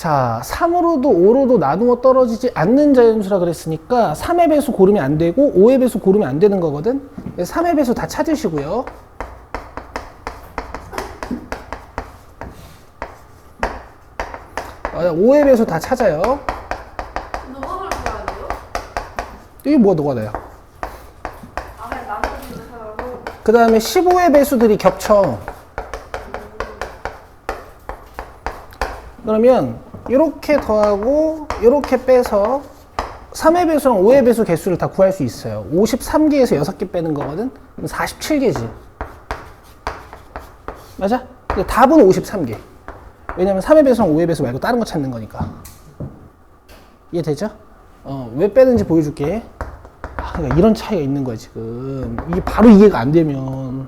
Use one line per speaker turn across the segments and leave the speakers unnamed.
자, 3으로도 5로도 나누어 떨어지지 않는 자연수라 그랬으니까 3의 배수 고르면 안 되고 5의 배수 고르면 안 되는 거거든. 3의 배수 다 찾으시고요. 5의 배수 다 찾아요.
노가다를 봐야 돼요?
이게 뭐가 노가다야?
그냥 나머지도 사라고.
그 다음에 15의 배수들이 겹쳐. 그러면 이렇게 더하고 이렇게 빼서 3의 배수랑 5의 배수 개수를 다 구할 수 있어요. 53개에서 6개 빼는 거거든. 그럼 47개지. 맞아? 근데 답은 53개. 왜냐면 3의 배수랑 5의 배수 말고 다른 거 찾는 거니까. 이해되죠? 왜 빼는지 보여줄게. 그러니까 이런 차이가 있는 거야 지금. 이게 바로 이해가 안 되면.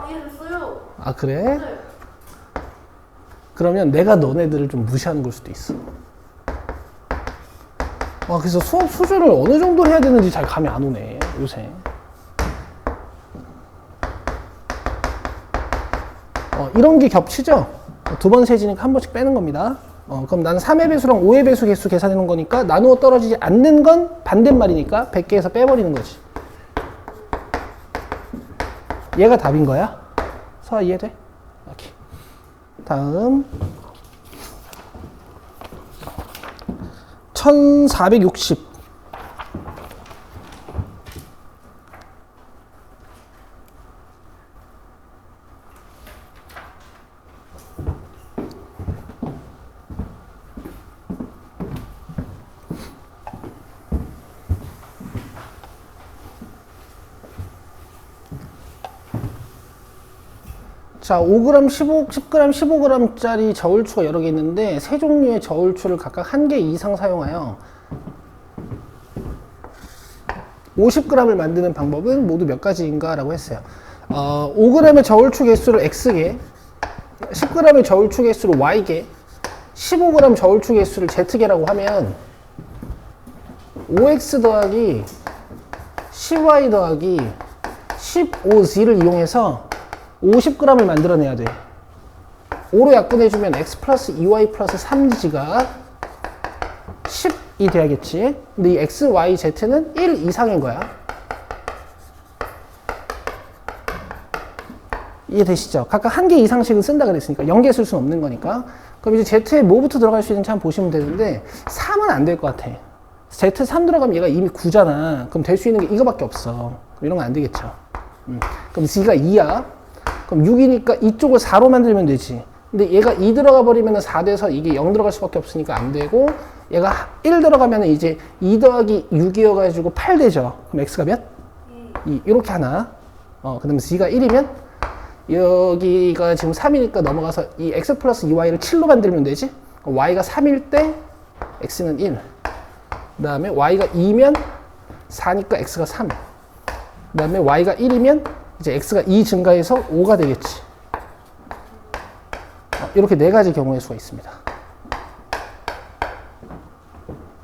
이해됐어요.
아 그래?
네.
그러면 내가 너네들을 좀 무시하는 걸 수도 있어. 그래서 수업 수준을 어느 정도 해야 되는지 잘 감이 안 오네 요새. 이런 게 겹치죠? 두 번 세지니까 한 번씩 빼는 겁니다. 그럼 나는 3의 배수랑 5의 배수 개수 계산해 놓은 거니까 나누어 떨어지지 않는 건 반대말이니까 100개에서 빼버리는 거지. 얘가 답인 거야. 서아 이해돼? 오케이. 다음 1460. 자, 5g, 10g, 15g짜리 저울추가 여러 개 있는데 세 종류의 저울추를 각각 1개 이상 사용하여 50g을 만드는 방법은 모두 몇 가지인가 라고 했어요. 5g의 저울추 개수를 X개, 10g의 저울추 개수를 Y개, 15g 저울추 개수를 Z개라고 하면 5X 더하기 10Y 더하기 15Z를 이용해서 50g을 만들어내야 돼. 5로 약분해주면 x 플러스 2y 플러스 3g가 10이 돼야겠지. 근데 이 x, y, z는 1 이상인 거야. 이해되시죠? 각각 1개 이상씩은 쓴다 그랬으니까 0개 쓸 수는 없는 거니까. 그럼 이제 z에 뭐부터 들어갈 수 있는지 한번 보시면 되는데 3은 안 될 것 같아. z 3 들어가면 얘가 이미 9잖아. 그럼 될 수 있는 게 이거밖에 없어. 이런 건 안 되겠죠. 그럼 z가 2야. 그럼 6이니까 이쪽을 4로 만들면 되지. 근데 얘가 2 들어가 버리면 4 돼서 이게 0 들어갈 수밖에 없으니까 안 되고, 얘가 1 들어가면 이제 2 더하기 6이어가지고 8 되죠. 그럼 x가 몇? 2. 이렇게 하나. 그 다음에 z가 1이면 여기가 지금 3이니까 넘어가서 이 x 플러스 2y를 7로 만들면 되지. y가 3일 때 x는 1. 그 다음에 y가 2면 4니까 x가 3. 그 다음에 y가 1이면 이제 x가 2 증가해서 5가 되겠지. 이렇게 네 가지 경우의 수가 있습니다.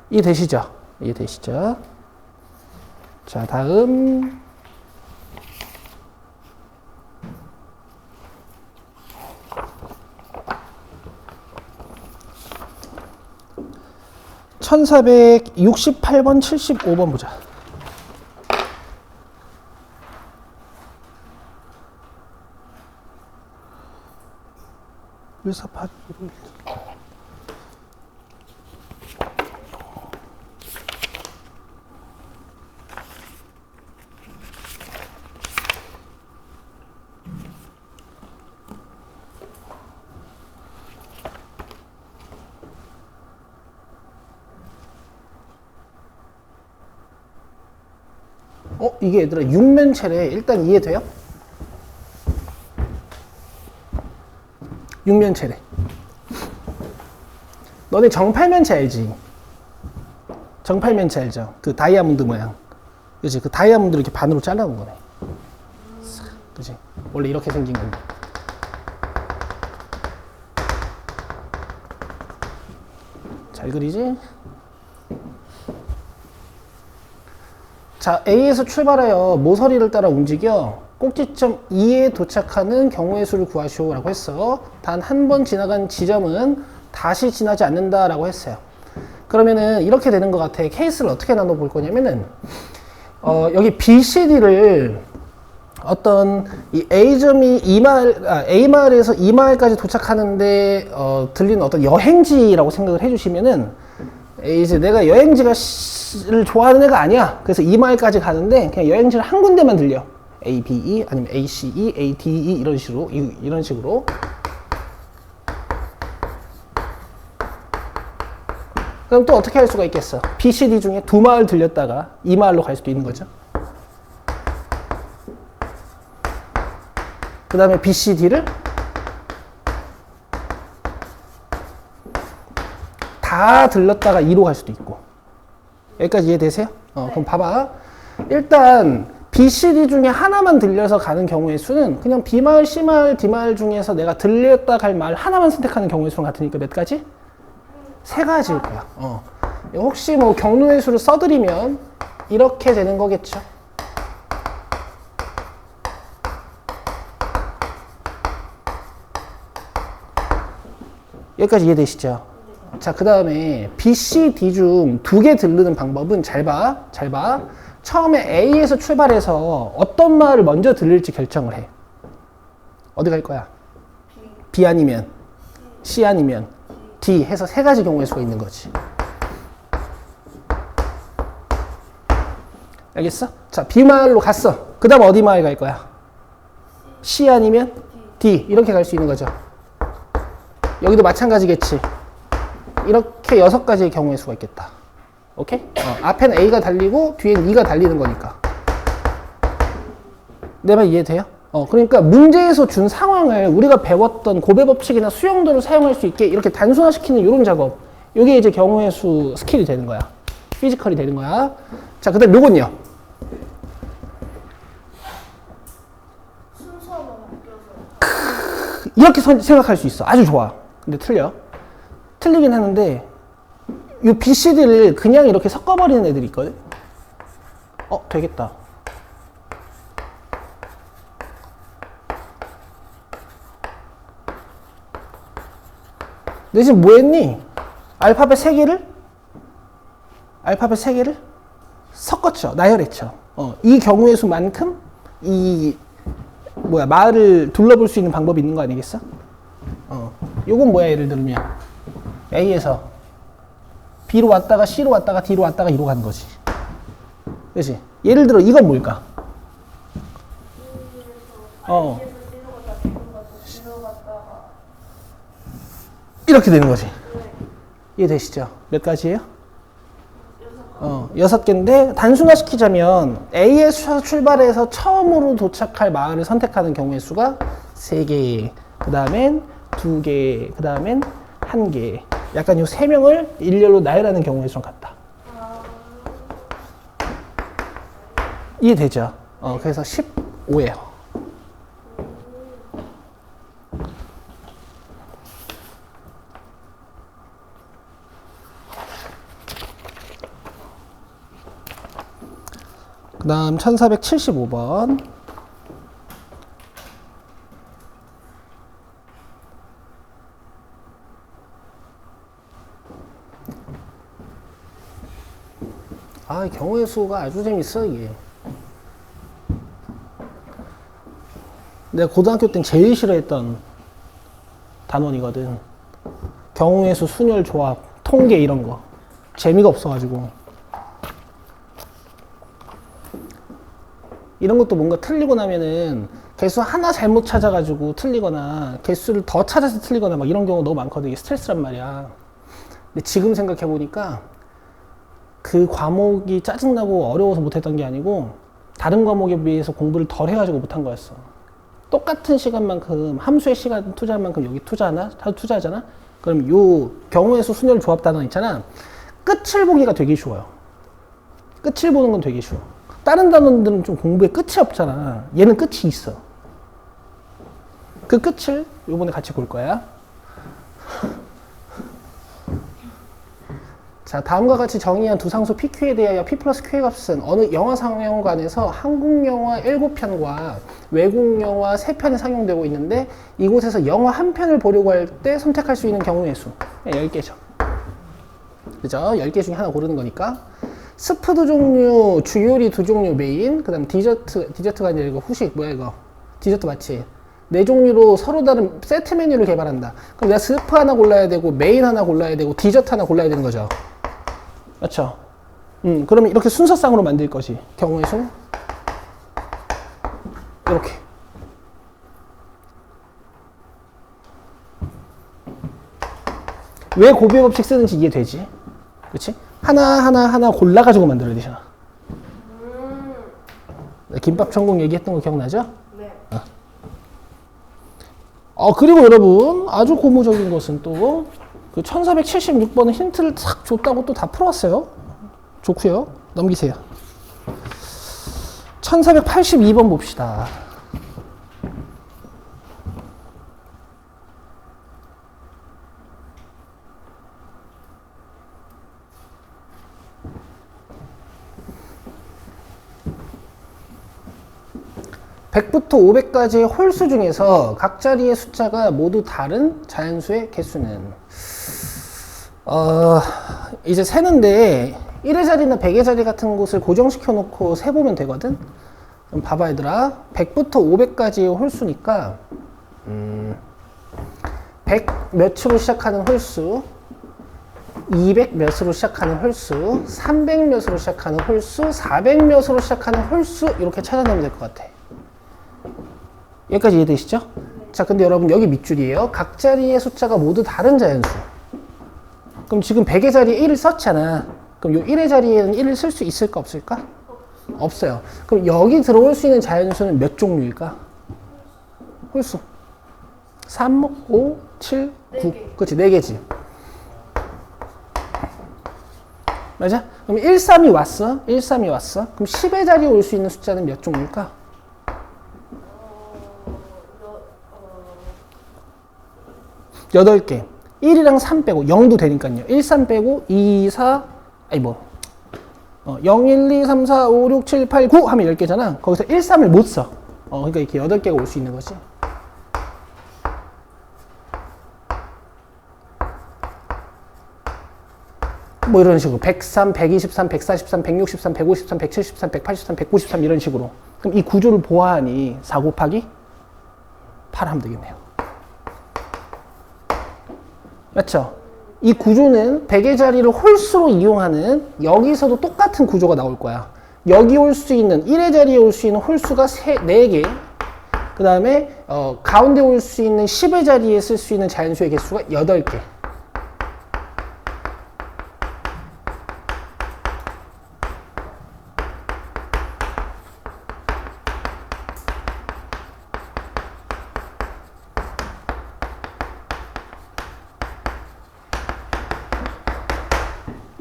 이해되시죠? 이해되시죠? 자, 다음 1468번, 75번 보자. 일사파기를 이게 얘들아 육면체래. 일단 이해돼요? 육면체래. 너네 정팔면체 알지? 정팔면체 알죠? 그 다이아몬드 모양. 그치? 그 다이아몬드를 이렇게 반으로 잘라놓은 거네. 그치? 원래 이렇게 생긴 건데. 잘 그리지? 자, A에서 출발하여 모서리를 따라 움직여 꼭지점 E에 도착하는 경우의 수를 구하시오라고 했어. 단 한 번 지나간 지점은 다시 지나지 않는다라고 했어요. 그러면은 이렇게 되는 것 같아. 케이스를 어떻게 나눠볼 거냐면은 여기 B, C, D를 어떤 이 A점이 A 마을에서 E 마을까지 도착하는데 들리는 어떤 여행지라고 생각을 해주시면은 이제 내가 여행지를 좋아하는 애가 아니야. 그래서 E 마을까지 가는데 그냥 여행지를 한 군데만 들려. A, B, E 아니면 A, C, E, A, D, E 이런 식으로. 그럼 또 어떻게 할 수가 있겠어? B, C, D 중에 두 마을 들렸다가 E 마을로 갈 수도 있는 거죠. 그 다음에 B, C, D를 다 들렀다가 E로 갈 수도 있고. 여기까지 이해되세요? 그럼 봐봐. 일단 B, C, D 중에 하나만 들려서 가는 경우의 수는 그냥 B 마을, C 마을, D 마을 중에서 내가 들렸다 갈 마을 하나만 선택하는 경우의 수랑 같으니까 몇 가지? 세 가지일 거야. 혹시 뭐 경로의 수를 써드리면 이렇게 되는 거겠죠. 여기까지 이해되시죠? 자, 그 다음에 B, C, D 중 두 개 들르는 방법은 잘 봐. 처음에 A에서 출발해서 어떤 마을을 먼저 들릴지 결정을 해. 어디 갈 거야? B 아니면 C 아니면 D 해서 세 가지 경우의 수가 있는 거지. 알겠어? 자, B 마을로 갔어. 그 다음 어디 마을 갈 거야? C 아니면 D 이렇게 갈 수 있는 거죠. 여기도 마찬가지겠지. 이렇게 6가지의 경우의 수가 있겠다. 오케이? 앞에는 A가 달리고 뒤에는 E가 달리는 거니까. 내 말 이해돼요? 그러니까 문제에서 준 상황을 우리가 배웠던 고배 법칙이나 수용도를 사용할 수 있게 이렇게 단순화시키는 이런 작업. 이게 이제 경우의 수 스킬이 되는 거야. 피지컬이 되는 거야. 자, 그 다음 요건요.
순서만 바뀌어서.
이렇게 생각할 수 있어. 아주 좋아. 근데 틀려. 틀리긴 하는데 이 B, C, D를 그냥 이렇게 섞어버리는 애들이 있거든. 되겠다. 너 지금 뭐 했니? 알파벳 3개를 섞었죠. 나열했죠. 이 경우의 수만큼 마을을 둘러볼 수 있는 방법이 있는 거 아니겠어? 요건 뭐야? 예를 들면 A에서 B로 왔다가 C로 왔다가 D로 왔다가 E로 가는 거지. 그렇지? 예를 들어 이건 뭘까? 이렇게 되는 거지. 이해되시죠? 몇 가지예요? 6개인데 단순화시키자면 A에서 출발해서 처음으로 도착할 마을을 선택하는 경우의 수가 3개, 그 다음엔 2개, 그 다음엔 1개. 약간 이 3명을 일렬로 나열하는 경우의 수랑 같다. 이해되죠? 그래서 15예요. 그 다음 1475번. 경우의 수가 아주 재밌어, 이게. 내가 고등학교 땐 제일 싫어했던 단원이거든. 경우의 수, 순열 조합, 통계 이런 거. 재미가 없어가지고. 이런 것도 뭔가 틀리고 나면은 개수 하나 잘못 찾아가지고 틀리거나 개수를 더 찾아서 틀리거나 막 이런 경우 너무 많거든. 이게 스트레스란 말이야. 근데 지금 생각해보니까 그 과목이 짜증나고 어려워서 못했던 게 아니고 다른 과목에 비해서 공부를 덜 해가지고 못한 거였어. 똑같은 시간만큼 함수의 시간 투자한 만큼 여기 투자하잖아? 그럼 요 경우의 수 순열 조합 단원 있잖아. 끝을 보기가 되게 쉬워요. 끝을 보는 건 되게 쉬워. 다른 단원들은 좀 공부에 끝이 없잖아. 얘는 끝이 있어. 그 끝을 요번에 같이 볼 거야. 자, 다음과 같이 정의한 두 상수 PQ에 대하여 P 플러스 Q의 값은 어느 영화 상영관에서 한국 영화 7편과 외국 영화 3편이 상영되고 있는데 이곳에서 영화 한 편을 보려고 할 때 선택할 수 있는 경우의 수 10개죠. 그죠? 10개 중에 하나 고르는 거니까. 스프드 종류, 주요리 2종류 메인, 그 다음 디저트가 아니라 이거 후식, 뭐야 이거? 디저트 맞지? 4종류로 서로 다른 세트 메뉴를 개발한다. 그럼 내가 스프 하나 골라야 되고, 메인 하나 골라야 되고, 디저트 하나 골라야 되는 거죠. 맞죠? 그러면 이렇게 순서상으로 만들 거지. 경우의 수. 이렇게. 왜 곱비 법칙 쓰는지 이해되지? 그치? 하나 골라가지고 만들어야 되잖아. 김밥 천국 얘기했던 거 기억나죠?
네.
그리고 여러분, 아주 고무적인 것은 또, 그 1476번은 힌트를 탁 줬다고 또 다 풀어왔어요. 좋고요. 넘기세요. 1482번 봅시다. (100부터 500까지의) 홀수 중에서 각 자리의 숫자가 모두 다른 자연수의 개수는 이제 세는데 1의 자리나 100의 자리 같은 곳을 고정시켜 놓고 세보면 되거든. 그럼 봐봐 얘들아, 100부터 500까지의 홀수니까 100 몇으로 시작하는 홀수, 200 몇으로 시작하는 홀수, 300 몇으로 시작하는 홀수, 400 몇으로 시작하는 홀수, 이렇게 찾아내면 될 것 같아. 여기까지 이해되시죠? 자, 근데 여러분 여기 밑줄이에요. 각 자리의 숫자가 모두 다른 자연수. 그럼 지금 100의 자리에 1을 썼잖아. 그럼 요 1의 자리에는 1을 쓸 수 있을까 없을까? 없어요. 그럼 여기 들어올 수 있는 자연수는 몇 종류일까? 홀수. 3, 5, 7, 9. 그렇지, 4개지. 맞아? 그럼 1, 3이 왔어. 1, 3이 왔어. 그럼 10의 자리에 올 수 있는 숫자는 몇 종류일까? 8개. 1이랑 3 빼고 0도 되니까요. 1, 3 빼고 2, 4, 0, 1, 2, 3, 4, 5, 6, 7, 8, 9 하면 10개잖아. 거기서 1, 3을 못 써. 그러니까 이렇게 8개가 올 수 있는 거지. 뭐 이런 식으로 103, 123, 143, 163, 153, 173, 183, 193 이런 식으로. 그럼 이 구조를 보아하니 4 곱하기 8 하면 되겠네요. 맞죠? 이 구조는 100의 자리를 홀수로 이용하는, 여기서도 똑같은 구조가 나올 거야. 여기 올 수 있는 1의 자리에 올 수 있는 홀수가 4개, 그 다음에 가운데 올 수 있는 10의 자리에 쓸 수 있는 자연수의 개수가 8개.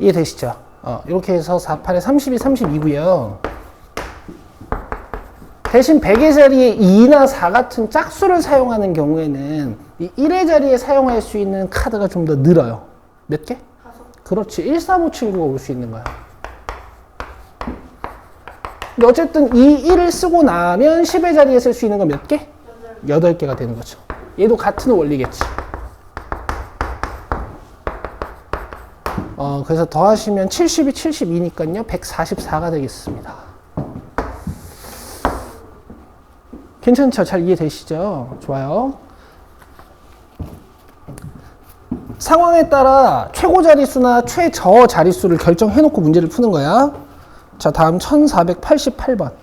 이해되시죠? 이렇게 해서 4, 8에 32, 32고요. 대신 100의 자리에 2나 4 같은 짝수를 사용하는 경우에는 이 1의 자리에 사용할 수 있는 카드가 좀 더 늘어요. 몇 개? 5. 그렇지. 1, 4, 5, 7, 9가 올 수 있는 거야. 근데 어쨌든 이 1을 쓰고 나면 10의 자리에 쓸 수 있는 건 몇 개? 8개가 되는 거죠. 얘도 같은 원리겠지. 그래서 더하시면 70이 72니까요. 144가 되겠습니다. 괜찮죠? 잘 이해되시죠? 좋아요. 상황에 따라 최고 자릿수나 최저 자릿수를 결정해놓고 문제를 푸는 거야. 자, 다음 1488번.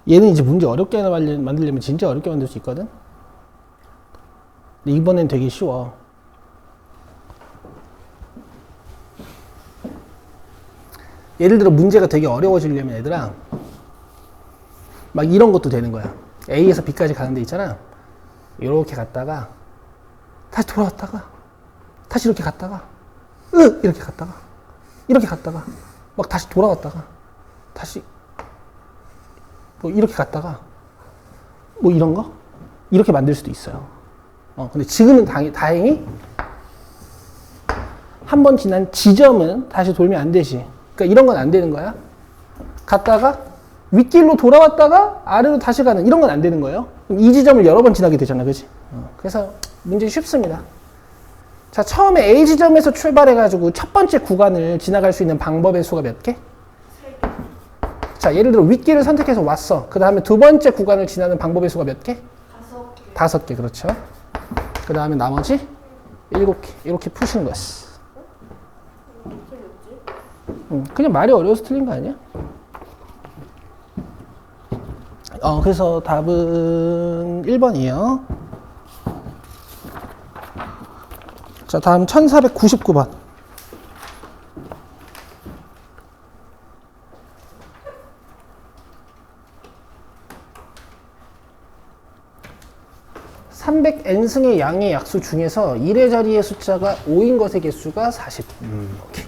얘는 이제 문제 어렵게 만들려면 진짜 어렵게 만들 수 있거든? 근데 이번엔 되게 쉬워. 예를 들어 문제가 되게 어려워지려면 얘들아, 막 이런 것도 되는 거야. A에서 B까지 가는 데 있잖아. 이렇게 갔다가, 다시 돌아왔다가, 다시 이렇게 갔다가, 이렇게 갔다가, 이렇게 갔다가, 막 다시 돌아왔다가, 다시, 뭐 이렇게 갔다가 뭐 이런 거 이렇게 만들 수도 있어요. 근데 지금은 다행히 한 번 지난 지점은 다시 돌면 안 되지. 그러니까 이런 건 안 되는 거야. 갔다가 윗길로 돌아왔다가 아래로 다시 가는 이런 건 안 되는 거예요. 그럼 이 지점을 여러 번 지나게 되잖아, 그지? 그래서 문제 쉽습니다. 자, 처음에 A 지점에서 출발해가지고 첫 번째 구간을 지나갈 수 있는 방법의 수가 몇 개?
3개.
자, 예를 들어 윗길을 선택해서 왔어. 그 다음에 두 번째 구간을 지나는 방법의 수가 몇 개?
5개.
5개, 그렇죠. 그 다음에 나머지 7개. 이렇게 푸시는 거였어. 그냥 말이 어려워서 틀린 거 아니야? 그래서 답은 1번이에요. 자, 다음 1499번. (300n승의) 양의 약수 중에서 1의 자리의 숫자가 5인 것의 개수가 40. 오케이.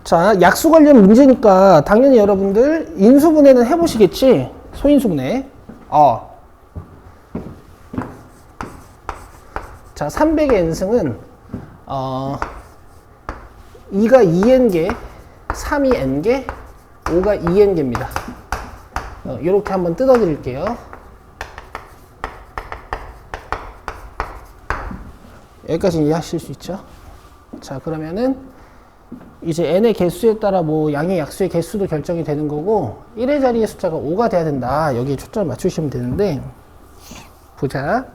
자, 약수 관련 문제니까 당연히 여러분들 인수분해는 해보시겠지? 소인수분해. 자, 300의 n승은 2가 2n개, 3이 n개, 5가 2n개입니다. 이렇게 한번 뜯어 드릴게요. 여기까지 이해하실 수 있죠? 자, 그러면은 이제 n의 개수에 따라 뭐 양의 약수의 개수도 결정이 되는 거고 1의 자리의 숫자가 5가 돼야 된다. 여기에 초점을 맞추시면 되는데 보자.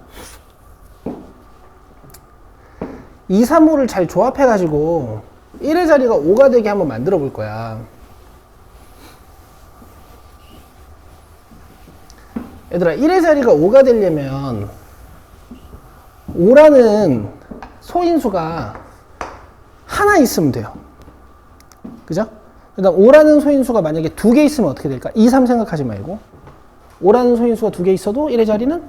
2, 3, 5를 잘 조합해 가지고 1의 자리가 5가 되게 한번 만들어 볼 거야. 얘들아, 1의 자리가 5가 되려면 5라는 소인수가 하나 있으면 돼요. 그죠? 그다음 5라는 소인수가 만약에 2개 있으면 어떻게 될까? 2, 3 생각하지 말고 5라는 소인수가 2개 있어도 1의 자리는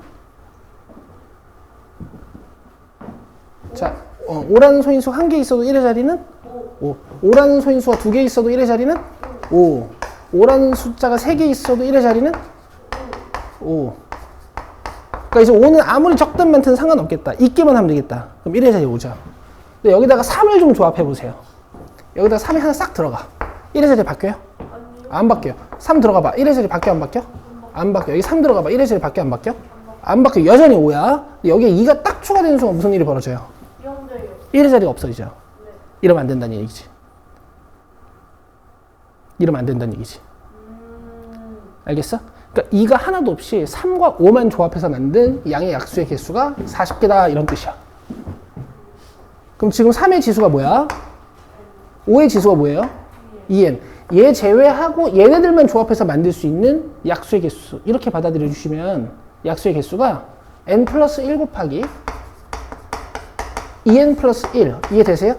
자, 5라는 소인수가 1개 있어도 1의 자리는 5. 5라는 소인수가 2개 있어도 1의 자리는 5. 5라는 숫자가 3개 있어도 1의 자리는 5. 그러니까 이제 5는 아무리 적든 많든 상관없겠다. 있기만 하면 되겠다. 그럼 1의 자리 5죠. 근데 여기다가 3을 좀 조합해 보세요. 여기다가 3이 하나 싹 들어가. 1의 자리 바뀌어요?
아니요.
안 바뀌어요. 3 들어가 봐. 1의 자리 바뀌어 안 바뀌어? 안 바뀌어. 여기 3 들어가 봐. 1의 자리 바뀌어 안 바뀌어? 안 바뀌어. 여전히 5야. 여기에 2가 딱 추가되는 순간 무슨 일이 벌어져요? 1의 자리가 없어지죠.
네.
이러면 안 된다는 얘기지. 이러면 안 된다는 얘기지. 알겠어? 그러니까 2가 하나도 없이 3과 5만 조합해서 만든 양의 약수의 개수가 40개다 이런 뜻이야. 그럼 지금 3의 지수가 뭐야? 5의 지수가 뭐예요? 2n. 얘 제외하고 얘네들만 조합해서 만들 수 있는 약수의 개수. 이렇게 받아들여 주시면 약수의 개수가 n 플러스 1 곱하기 2n 플러스 1. 이해되세요?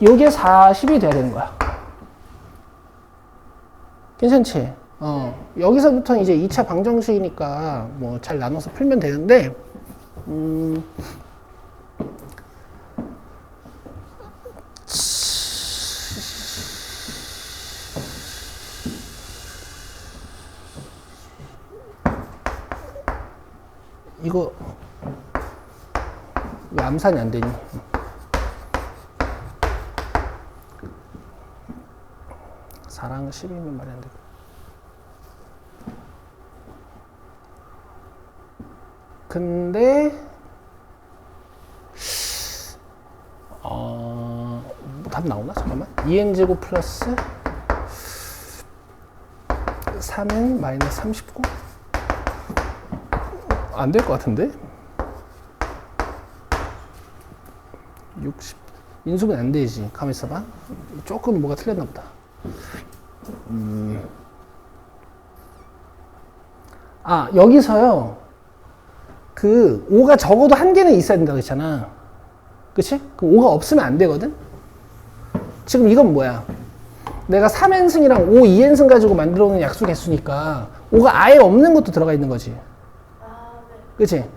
요게 40이 돼야 되는 거야. 괜찮지? 여기서부터 이제 2차 방정식이니까 뭐 잘 나눠서 풀면 되는데, 이거 왜 암산이 안 되니? 사랑 10이면 말이 안 되고. 근데 답 나오나? 잠깐만. 2n제곱 플러스 3n 마이너스 39? 안 될 것 같은데? 60 인수분 안 되지. 가만 있어봐. 조금 뭐가 틀렸나 보다. 여기서요. 그 5가 적어도 한 개는 있어야 된다고 했잖아. 그치? 그럼 5가 없으면 안 되거든? 지금 이건 뭐야? 내가 3n승이랑 5, 2n승 가지고 만들어 놓은 약수 개수니까 5가 아예 없는 것도 들어가 있는 거지. 그치?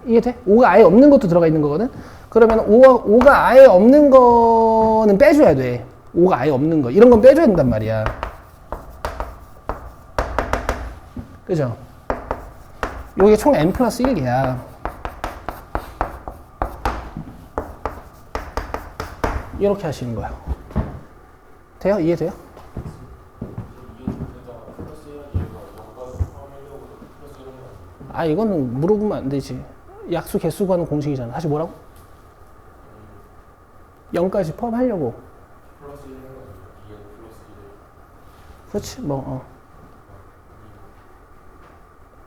이해돼? 5가 아예 없는 것도 들어가 있는 거거든? 그러면 5가 아예 없는 거는 빼줘야 돼. 5가 아예 없는 거. 이런 건 빼줘야 된단 말이야. 그죠? 요게 총 n 플러스 1개야. 이렇게 하시는 거야. 돼요? 이해돼요? 아, 이거는 물어보면 안 되지. 약수 개수 구하는 공식이잖아. 다시 뭐라고? 0까지 포함하려고. 그렇지,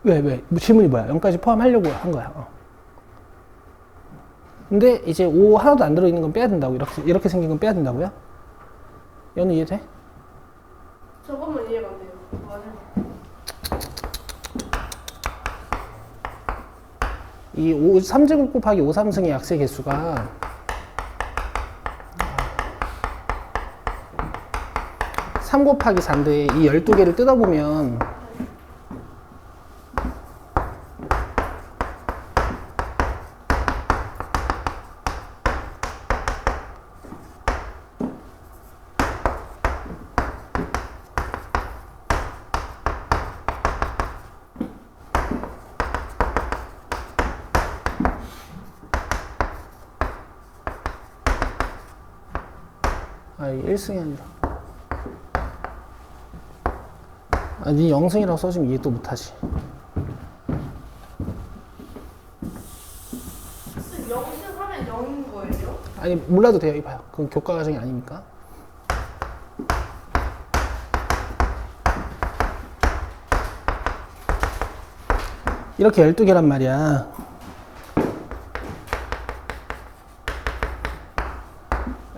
왜? 뭐 질문이 뭐야? 0까지 포함하려고 한 거야. 근데 이제 5 하나도 안 들어있는 건 빼야 된다고. 이렇게 생긴 건 빼야 된다고요? 얘는 이해돼?
저것만 이해가 안 돼요. 맞아요.
이 3제곱 곱하기 5, 3승의 약수의 개수가 3 곱하기 4인데 이 12개를 뜯어보면 이게 1승이 아니라 네 0승이라고 써주면 이해 또 못하지.
선생님 0승 하면 0인 거예요?
아니 몰라도 돼요. 이봐요. 그건 교과 과정이 아니니까. 이렇게 12개란 말이야.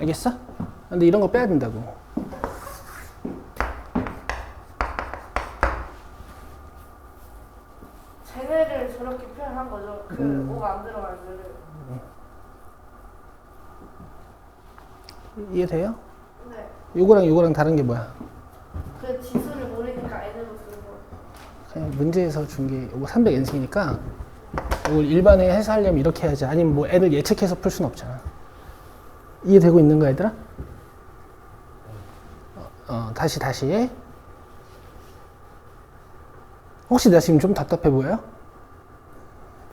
알겠어? 근데 이런 거 빼야 된다고.
쟤네를 저렇게 표현한 거죠. 그 5가 안 들어간 거를.
이해돼요?
네.
요거랑 다른 게 뭐야?
그 지수를 모르니까 n으로 쓰는 거.
그냥 문제에서 준 게 요거 300n승이니까 이걸 일반에 해석하려면 이렇게 해야지. 아니면 뭐 n을 예측해서 풀 수는 없잖아. 이해되고 있는 거 얘들아? 다시. 혹시 내가 지금 좀 답답해 보여요?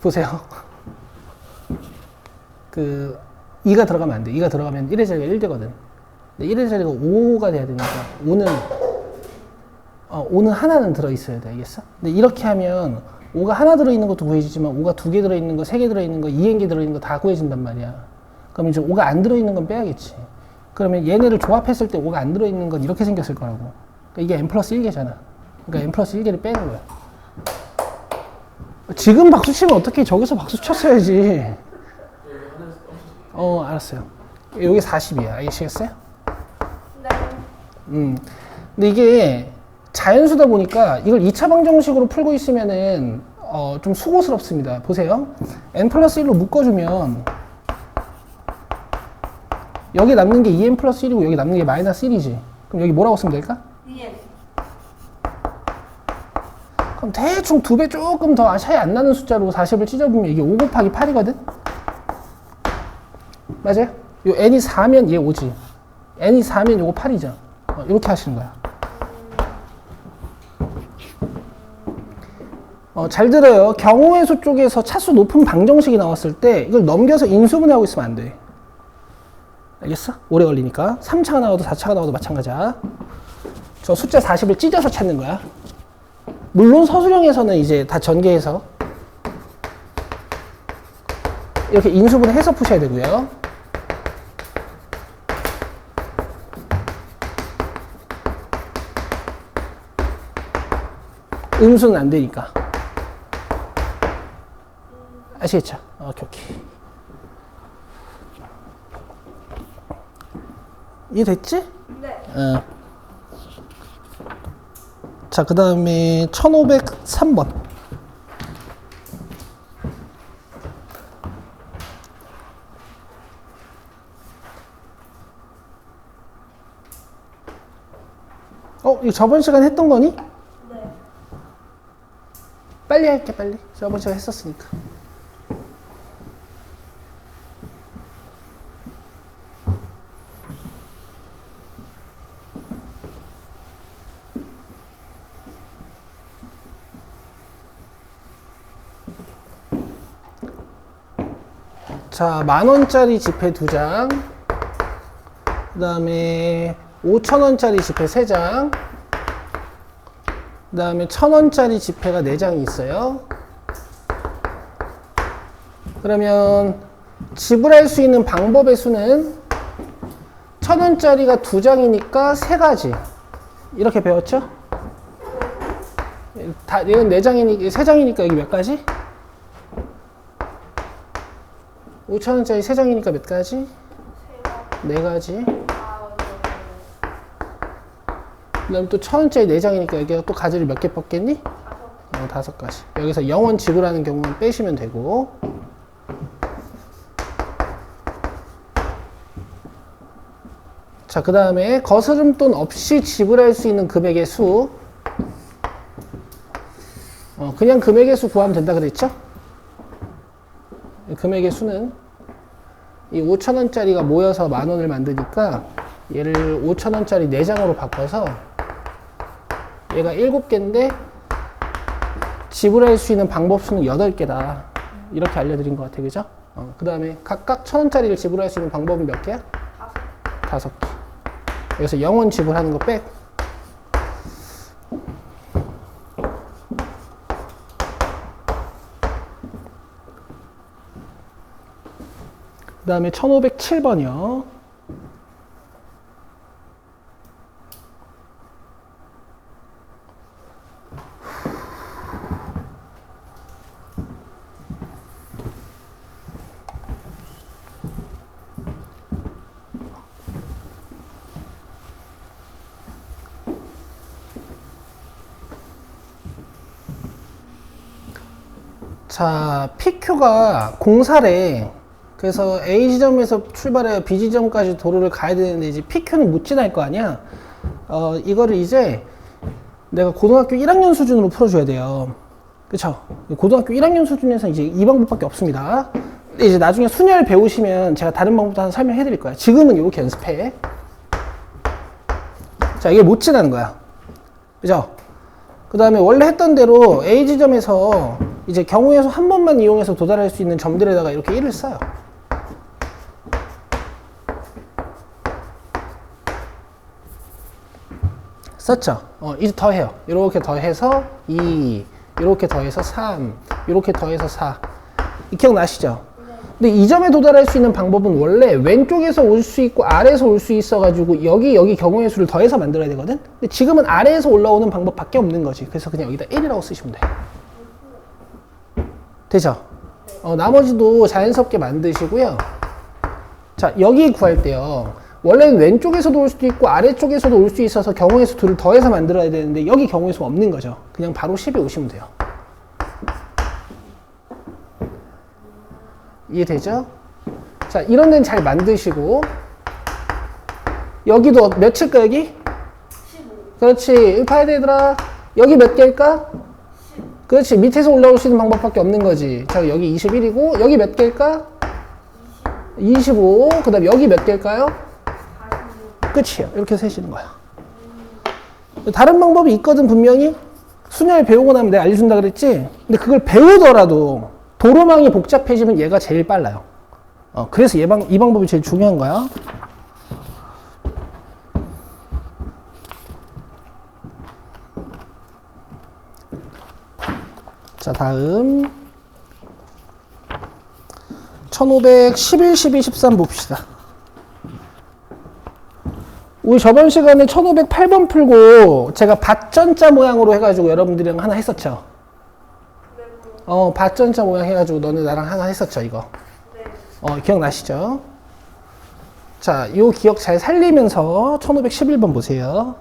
보세요. 2가 들어가면 안 돼. 2가 들어가면 1의 자리가 1되거든. 근데 1의 자리가 5가 돼야 되니까 5는 하나는 들어있어야 돼. 알겠어? 근데 이렇게 하면 5가 하나 들어있는 것도 구해지지만 5가 2개 들어있는 거, 3개 들어있는 거, 2n개 들어있는 거 다 구해진단 말이야. 그럼 이제 5가 안 들어있는 건 빼야겠지. 그러면 얘네를 조합했을 때 5가 안 들어있는 건 이렇게 생겼을 거라고. 그러니까 이게 n 플러스 1개잖아. 그러니까 n 플러스 1개를 빼는 거야. 지금 박수 치면 어떻게 저기서 박수 쳤어야지. 알았어요. 여기 40이야. 알겠어요?
네.
근데 이게 자연수다 보니까 이걸 2차 방정식으로 풀고 있으면은 좀 수고스럽습니다. 보세요. n 플러스 1로 묶어주면 여기 남는 게 2n 플러스 1이고 여기 남는 게 마이너스 1이지. 그럼 여기 뭐라고 쓰면 될까?
EN.
그럼 대충 2배 조금 더 차이 안 나는 숫자로 40을 찢어보면 이게 5 곱하기 8이거든? 맞아요? 요 n이 4면 얘 5지. n이 4면 요거 8이죠. 이렇게 하시는 거야. 잘 들어요. 경우의 수 쪽에서 차수 높은 방정식이 나왔을 때 이걸 넘겨서 인수분해하고 있으면 안 돼. 알겠어? 오래 걸리니까. 3차가 나와도 4차가 나와도 마찬가지야. 저 숫자 40을 찢어서 찾는 거야. 물론 서술형에서는 이제 다 전개해서 이렇게 인수분해해서 푸셔야 되고요. 음수는 안 되니까. 아시겠죠? 오케이. 이해됐지?
네.
자, 그 다음에 1503번. 이거 저번 시간에 했던 거니?
네.
빨리 할게, 빨리. 저번 시간에 했었으니까. 자, 10,000원짜리 지폐 2장, 그 다음에 5,000원짜리 지폐 3장, 그 다음에 1,000원짜리 지폐가 4장이 있어요. 그러면 지불할 수 있는 방법의 수는 1,000원짜리가 2장이니까 3가지. 이렇게 배웠죠? 얘는 4장이니까, 3장이니까 여기 몇 가지? 5,000원짜리 3장이니까 몇 가지? 4가지. 그 다음에 또 1,000원짜리 4장이니까 여기가 또 가지를 몇 개 뽑겠니? 5가지. 여기서 0원 지불하는 경우는 빼시면 되고. 자, 그 다음에 거스름돈 없이 지불할 수 있는 금액의 수. 그냥 금액의 수 구하면 된다 그랬죠? 금액의 수는 이 5,000원짜리가 모여서 10,000원을 만드니까 얘를 5,000원짜리 4장으로 바꿔서 얘가 7개인데 지불할 수 있는 방법 수는 8개다. 이렇게 알려드린 것 같아요. 그죠? 그 다음에 각각 1,000원짜리를 지불할 수 있는 방법은 몇 개야? 5개. 여기서 0원 지불하는 거 빼고. 그 다음에 1507번이요. 자, PQ가 공사래. 그래서 A 지점에서 출발해 B 지점까지 도로를 가야 되는데 이제 PQ는 못 지날 거 아니야. 이거를 이제 내가 고등학교 1학년 수준으로 풀어줘야 돼요. 그쵸? 고등학교 1학년 수준에서 이제 이 방법밖에 없습니다. 근데 이제 나중에 순열 배우시면 제가 다른 방법도 하나 설명해 드릴 거야. 지금은 이렇게 연습해. 자, 이게 못 지나는 거야. 그죠? 그 다음에 원래 했던 대로 A 지점에서 이제 경우의 수 한 번만 이용해서 도달할 수 있는 점들에다가 이렇게 1을 써요. 썼죠? 이제 더해요. 이렇게 더해서 2, 이렇게 더해서 3, 이렇게 더해서 4. 기억나시죠? 근데 이 점에 도달할 수 있는 방법은 원래 왼쪽에서 올 수 있고 아래에서 올 수 있어가지고 여기 경우의 수를 더해서 만들어야 되거든? 근데 지금은 아래에서 올라오는 방법밖에 없는 거지. 그래서 그냥 여기다 1이라고 쓰시면 돼. 되죠? 나머지도 자연스럽게 만드시고요. 자, 여기 구할 때요. 원래는 왼쪽에서도 올 수도 있고 아래쪽에서도 올 수 있어서 경우의 수 둘을 더해서 만들어야 되는데 여기 경우의 수가 없는 거죠. 그냥 바로 10에 오시면 돼요. 이해되죠? 자, 이런 데는 잘 만드시고 여기도 몇일까 여기?
15.
그렇지. 봐야 돼 얘들아. 여기 몇 개일까? 10. 그렇지. 밑에서 올라올 수 있는 방법밖에 없는 거지. 자, 여기 21이고 여기 몇 개일까? 25. 그 다음 여기 몇 개일까요?
46.
끝이에요. 이렇게 세시는 거야. 다른 방법이 있거든 분명히. 순열 배우고 나면 내가 알려준다 그랬지? 근데 그걸 배우더라도 도로망이 복잡해지면 얘가 제일 빨라요. 그래서 이 방법이 제일 중요한 거야. 자, 다음 1511, 12, 13 봅시다. 우리 저번 시간에 1508번 풀고 제가 밭전자 모양으로 해가지고 여러분들이랑 하나 했었죠? 밭전자 모양 해가지고 너네 나랑 하나 했었죠, 이거? 네. 기억나시죠? 자, 요 기억 잘 살리면서 1511번 보세요.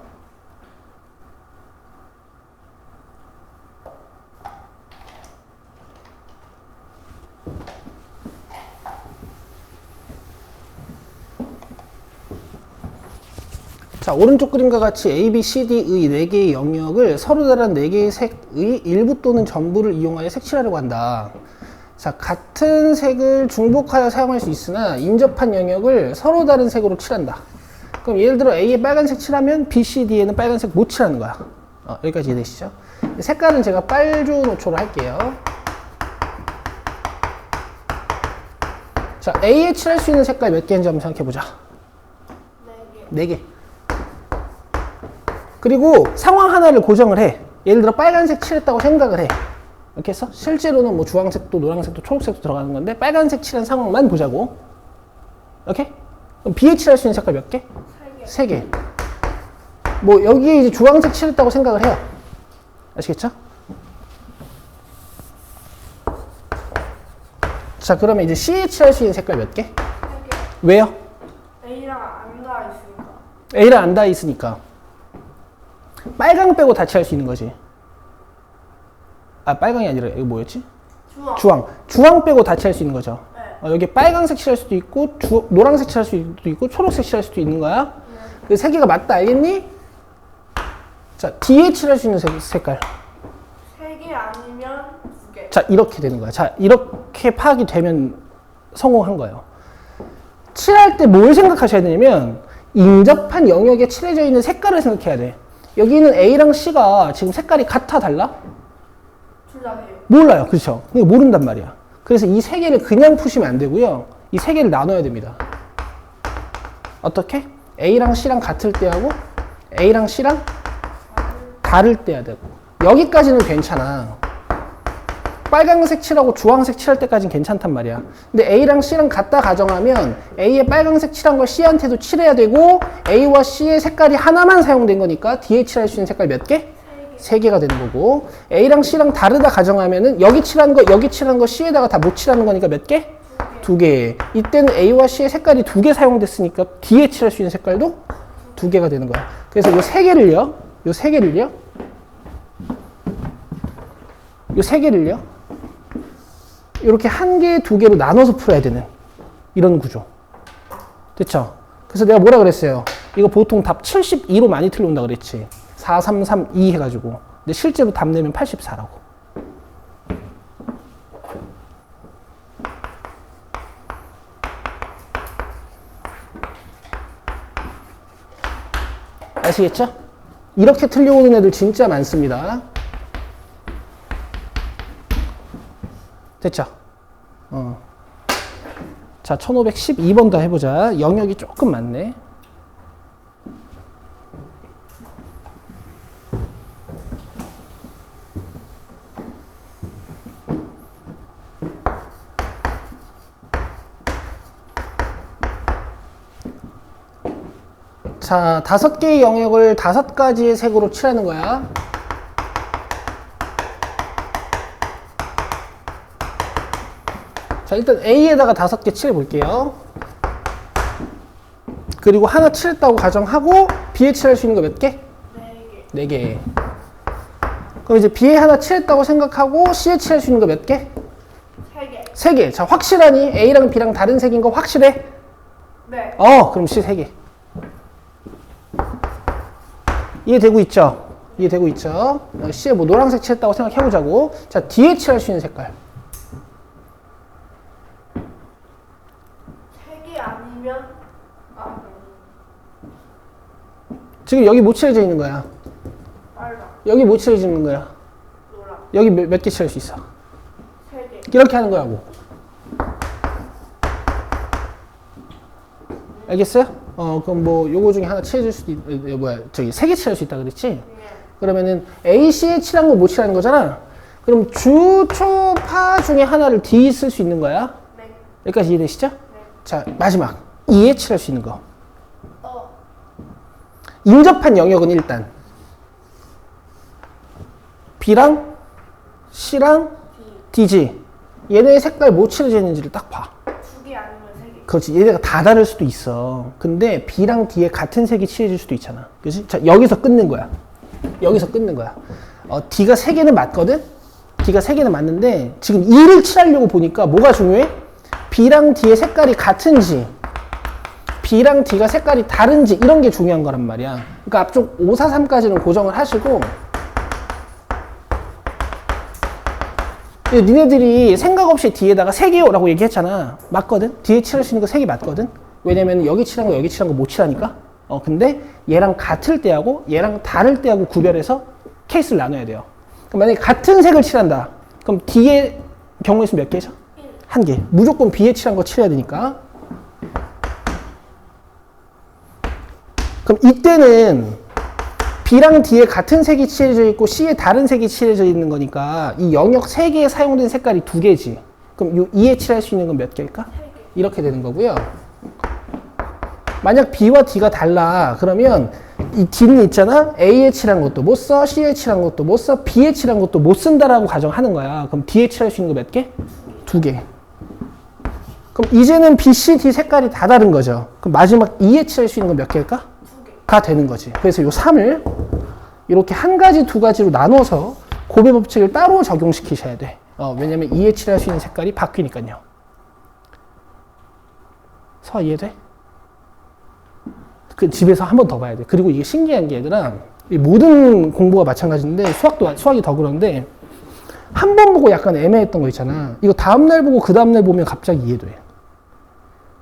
자, 오른쪽 그림과 같이 A, B, C, D의 4개의 영역을 서로 다른 4개의 색의 일부 또는 전부를 이용하여 색칠하려고 한다. 자, 같은 색을 중복하여 사용할 수 있으나 인접한 영역을 서로 다른 색으로 칠한다. 그럼 예를 들어 A에 빨간색 칠하면 B, C, D에는 빨간색 못 칠하는 거야. 여기까지 이해되시죠? 색깔은 제가 빨주 노초로 할게요. 자, A에 칠할 수 있는 색깔 몇 개인지 한번 생각해보자.
4개.
4개. 그리고 상황 하나를 고정을 해. 예를 들어 빨간색 칠했다고 생각을 해. 이렇게 해서 실제로는 뭐 주황색도 노란색도 초록색도 들어가는 건데 빨간색 칠한 상황만 보자고. 오케이? 그럼 B에 칠할 수 있는 색깔 몇 개? 3개. 뭐 여기에 이제 주황색 칠했다고 생각을 해요. 아시겠죠? 자, 그러면 이제 C에 칠할 수 있는 색깔 몇 개?
3개.
왜요?
A랑 안 닿아 있으니까.
A랑 안 닿아 있으니까. 빨강 빼고 다 칠할 수 있는 거지. 아, 빨강이 아니라 이거 뭐였지? 주황 빼고 다 칠할 수 있는 거죠.
네.
여기 빨강색 칠할 수도 있고 노란색 칠할 수도 있고 초록색 칠할 수도 있는 거야.
네.
그 세 개가 맞다, 알겠니? 자, D에 칠할 수 있는 색깔.
3개 아니면 2개.
자, 이렇게 되는 거야. 자, 이렇게 파악이 되면 성공한 거예요. 칠할 때 뭘 생각하셔야 되냐면 인접한 영역에 칠해져 있는 색깔을 생각해야 돼. 여기는 A랑 C가 지금 색깔이 같아, 달라?
둘 다 돼요.
몰라요. 그렇죠? 모른단 말이야. 그래서 이 세 개를 그냥 푸시면 안 되고요. 이 세 개를 나눠야 됩니다. 어떻게? A랑 C랑 같을 때 하고 A랑 C랑 다를 때 해야 되고. 여기까지는 괜찮아. 빨강색 칠하고 주황색 칠할 때까지는 괜찮단 말이야. 근데 A랑 C랑 같다 가정하면 A에 빨강색 칠한 걸 C한테도 칠해야 되고 A와 C의 색깔이 하나만 사용된 거니까 D에 칠할 수 있는 색깔 몇 개? 3개가 되는 거고 A랑 C랑 다르다 가정하면은 여기 칠한 거 C에다가 다 못 칠하는 거니까 몇 개? 2개. 이때는 A와 C의 색깔이 2개 사용됐으니까 D에 칠할 수 있는 색깔도 2개가 되는 거야. 그래서 요 3개를요. 이렇게 1개, 2개로 나눠서 풀어야 되는 이런 구조. 됐죠? 그래서 내가 뭐라 그랬어요? 이거 보통 답 72로 많이 틀려온다 그랬지. 4, 3, 3, 2 해가지고. 근데 실제로 답 내면 84라고. 아시겠죠? 이렇게 틀려오는 애들 진짜 많습니다. 됐죠? 자, 1512번 더 해보자. 영역이 조금 많네. 자, 5개의 영역을 5가지의 색으로 칠하는 거야. 자, 일단 A에다가 5개 칠해볼게요. 그리고 하나 칠했다고 가정하고 B에 칠할 수 있는 거 몇 개?
4개.
4개. 그럼 이제 B에 하나 칠했다고 생각하고 C에 칠할 수 있는 거 몇 개?
3개.
3개. 자, 확실하니? A랑 B랑 다른 색인 거 확실해?
네.
그럼 C 3개. 이해되고 있죠? 이해되고 있죠? C에 뭐 노란색 칠했다고 생각해보자고. 자, D에 칠할 수 있는 색깔.
3개 아니면
지금 여기 못 칠해져 있는 거야.
빨강,
여기 못 칠해져 있는 거야.
노랑.
여기 몇 개 칠할 수 있어?
3개.
이렇게 하는 거라고. 알겠어요? 그럼 뭐 요거 중에 하나 칠해줄 수도 저기 3개 칠할 수 있다 그랬지?
네.
그러면은 A, C에 칠한 거 못 칠하는 거잖아. 그럼 주, 초, 파 중에 하나를 D 쓸 수 있는 거야.
네.
여기까지 이해되시죠?
네.
자, 마지막. E에 칠할 수 있는 거.
어.
인접한 영역은 일단 B랑 C랑 D지. 얘네의 색깔 뭐 칠해져 있는지를 딱 봐.
2개 아니면 3개.
그렇지. 얘네가 다 다를 수도 있어. 근데 B랑 D에 같은 색이 칠해질 수도 있잖아. 그렇지? 자, 여기서 끊는 거야. 여기서 끊는 거야. D가 3개는 맞거든? D가 3개는 맞는데 지금 E를 칠하려고 보니까 뭐가 중요해? B랑 D의 색깔이 같은지 B랑 D가 색깔이 다른지 이런 게 중요한 거란 말이야. 그러니까 앞쪽 5, 4, 3까지는 고정을 하시고 니네들이 생각 없이 D에다가 3개요 라고 얘기했잖아. 맞거든? D에 칠할 수 있는 거 3개 맞거든? 왜냐면 여기 칠한 거 여기 칠한 거 못 칠하니까. 근데 얘랑 같을 때하고 얘랑 다를 때하고 구별해서 케이스를 나눠야 돼요. 그럼 만약에 같은 색을 칠한다. 그럼 D의 경우의 수 몇 개죠? 한 개. 무조건 B에 칠한 거 칠해야 되니까. 그럼 이때는 B랑 D에 같은 색이 칠해져 있고 C에 다른 색이 칠해져 있는 거니까 이 영역 3개에 사용된 색깔이 2개지. 그럼 요 2에 칠할 수 있는 건 몇 개일까? 3개. 이렇게 되는 거고요. 만약 B와 D가 달라. 그러면 이 D는 있잖아. A에 칠한 것도 못 써. C에 칠한 것도 못 써. B에 칠한 것도 못 쓴다라고 가정하는 거야. 그럼 D에 칠할 수 있는 거 몇 개? 2개. 그럼 이제는 B, C, D 색깔이 다 다른 거죠. 그럼 마지막 E에 칠할 수 있는 건 몇 개일까? 2개.가 되는 거지. 그래서 요 3을 이렇게 한 가지, 두 가지로 나눠서 고배 법칙을 따로 적용시키셔야 돼. 왜냐면 E에 칠할 수 있는 색깔이 바뀌니까요. 서 이해돼? 그 집에서 한 번 더 봐야 돼. 그리고 이게 신기한 게 얘들아, 이 모든 공부가 마찬가지인데 수학이 더 그런데 한 번 보고 약간 애매했던 거 있잖아. 이거 다음날 보고 그 다음날 보면 갑자기 이해돼.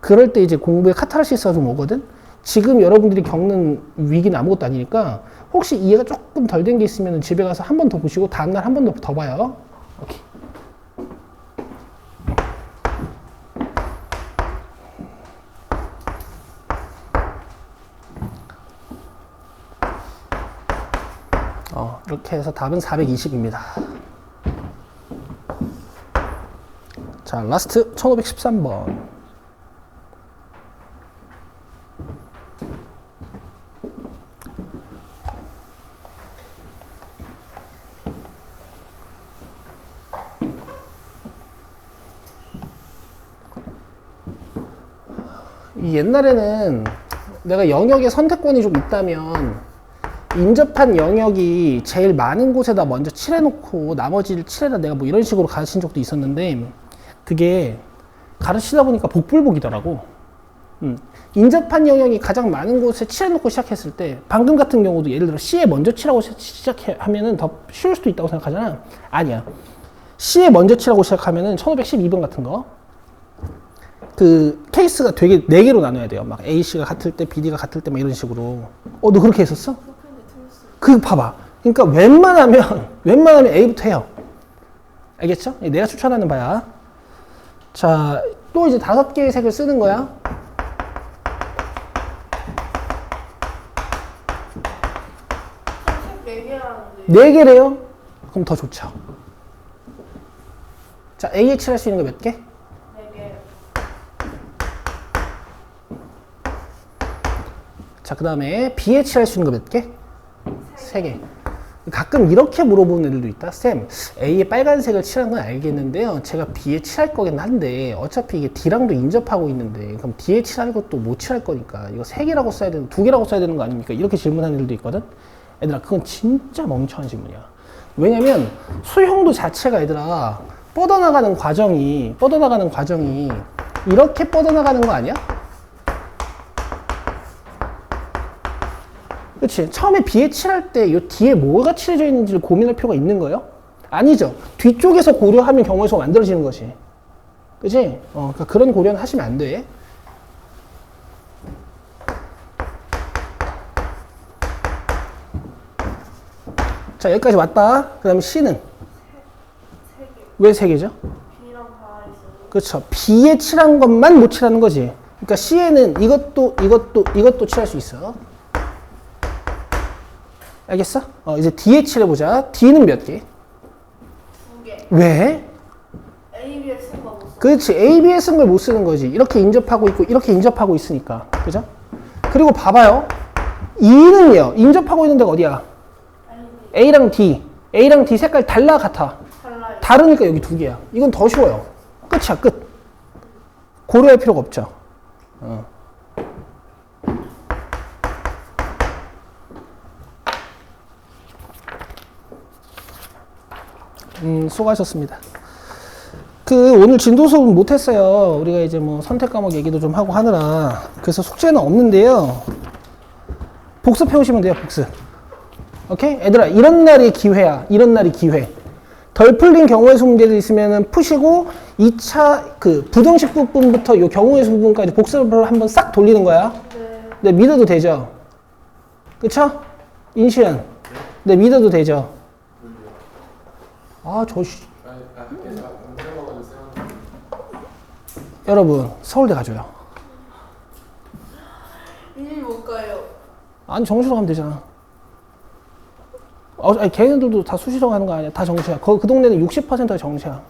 그럴 때 이제 공부에 카타르시스가 좀 오거든? 지금 여러분들이 겪는 위기는 아무것도 아니니까 혹시 이해가 조금 덜 된 게 있으면 집에 가서 한 번 더 보시고 다음날 한 번 더 봐요. 오케이. 이렇게 해서 답은 420입니다. 자, 라스트 1513번. 옛날에는 내가 영역에 선택권이 좀 있다면 인접한 영역이 제일 많은 곳에다 먼저 칠해놓고 나머지를 칠해라 내가 뭐 이런 식으로 가르친 적도 있었는데 그게 가르치다 보니까 복불복이더라고. 인접한 영역이 가장 많은 곳에 칠해놓고 시작했을 때 방금 같은 경우도 예를 들어 C에 먼저 칠하고 시작하면은 더 쉬울 수도 있다고 생각하잖아. 아니야. C에 먼저 칠하고 시작하면은 1512번 같은 거 그 케이스가 되게 4개로 나눠야 돼요. 막 A씨가 같을 때, BD가 같을 때 막 이런 식으로. 너 그렇게 했었어? 그거 봐봐. 그러니까 웬만하면 A부터 해요. 알겠죠? 내가 추천하는 바야. 자, 또 이제 5개의 색을 쓰는 거야.
색 4개라는데
4개래요? 그럼 더 좋죠. 자, A에 칠할 수 있는 거 몇 개?
4개.
자, 그 다음에 B에 칠할 수 있는 거 몇 개? 3개. 가끔 이렇게 물어보는 애들도 있다. 쌤, A에 빨간색을 칠한 건 알겠는데요. 제가 B에 칠할 거긴 한데 어차피 이게 D랑도 인접하고 있는데 그럼 D에 칠할 것도 못 칠할 거니까 이거 3개라고 써야 되는, 2개라고 써야 되는 거 아닙니까? 이렇게 질문하는 애들도 있거든. 얘들아, 그건 진짜 멍청한 질문이야. 왜냐면 수형도 자체가 얘들아 뻗어나가는 과정이 이렇게 뻗어나가는 거 아니야? 그치? 처음에 B에 칠할 때 이 뒤에 뭐가 칠해져 있는지를 고민할 필요가 있는 거예요? 아니죠. 뒤쪽에서 고려하면 경우에서 만들어지는 것이. 그치? 그러니까 그런 고려는 하시면 안 돼. 자, 여기까지 왔다. 그 다음에 C는?
3개.
왜 3개죠?
B랑 다 있어요.
그렇죠. B에 칠한 것만 못 칠하는 거지. 그러니까 C에는 이것도 칠할 수 있어. 알겠어? 이제 D에 칠해보자. D는 몇 개?
2개.
왜?
ABS 쓴 거 못 써.
그렇지. AB에 쓴 걸 못 쓰는 거지. 이렇게 인접하고 있고 이렇게 인접하고 있으니까. 그죠? 그리고 봐봐요. E는요. 인접하고 있는 데가 어디야? A랑 D 색깔 달라 같아?
달라요.
다르니까 여기 2개야. 이건 더 쉬워요. 끝이야, 끝. 고려할 필요가 없죠. 수고하셨습니다. 오늘 진도 수업은 못했어요. 우리가 이제 뭐 선택 과목 얘기도 좀 하고 하느라. 그래서 숙제는 없는데요. 복습해 오시면 돼요, 복습. 오케이? 얘들아, 이런 날이 기회야. 이런 날이 기회. 덜 풀린 경우의 수 문제들 있으면은 푸시고 2차 부등식 부분부터 요 경우의 수 부분까지 복습을 한번 싹 돌리는 거야. 네, 믿어도 되죠? 그쵸? 인시연. 네, 믿어도 되죠? 여러분 서울대 가줘요.
이제 못 가요.
아니 정시로 가면 되잖아. 아니, 걔네들도 다 수시로 가는 거 아니야. 다 정시야. 그 동네는 60%가 정시야.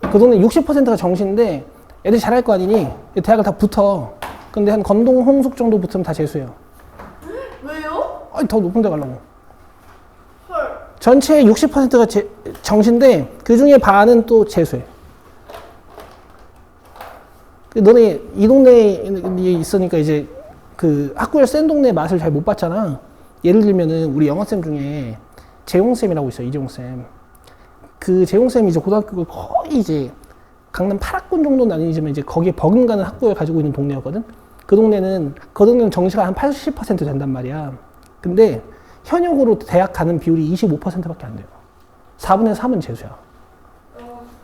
그 동네 60%가 정시인데 애들이 잘할 거 아니니 대학을 다 붙어. 근데 한 건동, 홍숙 정도 붙으면 다 재수예요.
왜요?
아니 더 높은 데 가려고.
헐.
전체의 60%가 정시인데 그 중에 반은 또 재수해. 너네 이 동네에 있으니까 이제 그 학구열 센 동네 맛을 잘 못 봤잖아. 예를 들면은 우리 영어쌤 중에 재홍쌤이라고 있어요. 이재홍쌤. 그 재홍쌤이 이제 고등학교가 거의 이제 강남 8학군 정도는 아니지만 이제 거기에 버금가는 학구열 가지고 있는 동네였거든. 그 동네는 정시가 한 80% 된단 말이야. 근데 현역으로 대학 가는 비율이 25%밖에 안 돼요. 4분의 3은 재수야.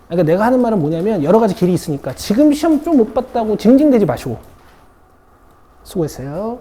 그러니까 내가 하는 말은 뭐냐면 여러 가지 길이 있으니까 지금 시험 좀 못 봤다고 징징대지 마시고. 수고했어요.